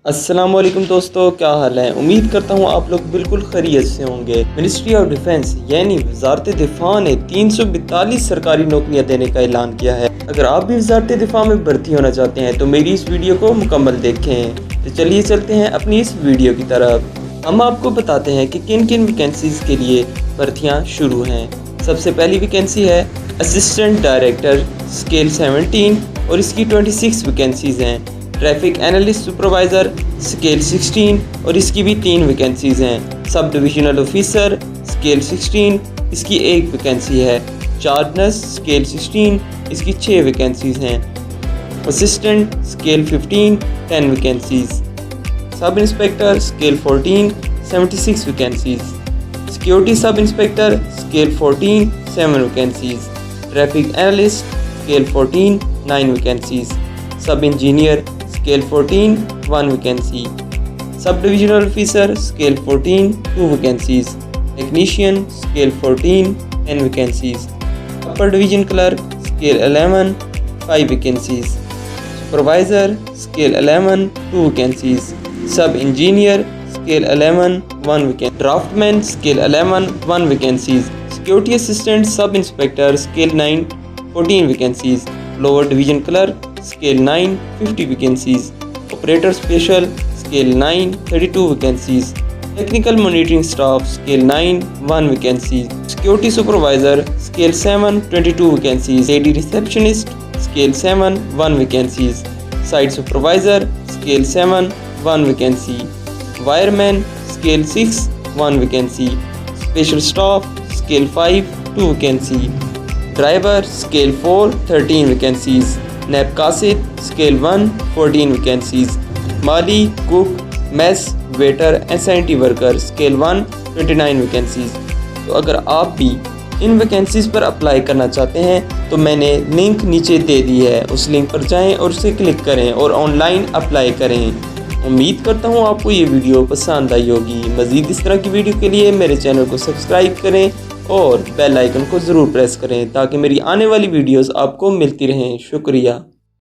अस्सलाम वालेकुम दोस्तों, क्या हाल है। उम्मीद करता हूँ आप लोग बिल्कुल खैरियत से होंगे। मिनिस्ट्री ऑफ डिफेंस यानी वजारत दिफा ने 342 सरकारी नौकरियां देने का ऐलान किया है। अगर आप भी वजारत दिफा में भर्ती होना चाहते हैं तो मेरी इस वीडियो को मुकम्मल देखें। तो चलिए चलते हैं अपनी इस वीडियो की तरफ। हम आपको बताते हैं कि किन किन वैकेंसीज के लिए भर्तियाँ शुरू हैं। सबसे पहली वैकेंसी है असिस्टेंट डायरेक्टर स्केल 17 और इसकी 26 वैकेंसीज हैं। ट्रैफिक एनालिस्ट सुपरवाइज़र स्केल 16 और इसकी भी 3 वैकेंसीज़ हैं। सब डिविजनल ऑफिसर स्केल 16 इसकी 1 वैकेंसी है। चार्ज नर्स स्केल 16 इसकी 6 वैकेंसीज़ हैं। Assistant scale 15 10 vacancies. Sub inspector scale 14 76 vacancies. Security sub inspector scale 14 7 vacancies. Traffic analyst scale 14 9 vacancies. Sub engineer scale 14 1 vacancy. Sub divisional officer scale 14 2 vacancies. Technician scale 14 10 vacancies. Upper division clerk scale 11 5 vacancies. Supervisor scale 11 2 vacancies. Sub engineer scale 11 1 vacancy. Draftsman scale 11 1 vacancies. Security assistant sub inspector scale 9 14 vacancies. Lower division clerk scale 9 50 vacancies. Operator special scale 9 32 vacancies. Technical monitoring staff scale 9 1 vacancies. Security supervisor scale 7 22 vacancies. Lady receptionist scale 7 1 vacancies. Site supervisor scale 7 1 vacancy. Wireman scale 6 1 vacancy. Special staff scale 5 2 vacancy. Driver scale 4 13 vacancies. नैपकासिद scale 1 14 vacancies. माली cook mess waiter and sanitary worker scale 1 29 vacancies. तो अगर आप भी इन vacancies पर apply करना चाहते हैं तो मैंने लिंक नीचे दे दी है, उस लिंक पर जाएं और उसे क्लिक करें और ऑनलाइन अप्लाई करें। उम्मीद करता हूँ आपको ये वीडियो पसंद आई होगी। मज़ीद इस तरह की वीडियो के लिए मेरे चैनल को सब्सक्राइब करें और बेल आइकन को ज़रूर प्रेस करें ताकि मेरी आने वाली वीडियोस आपको मिलती रहें। शुक्रिया।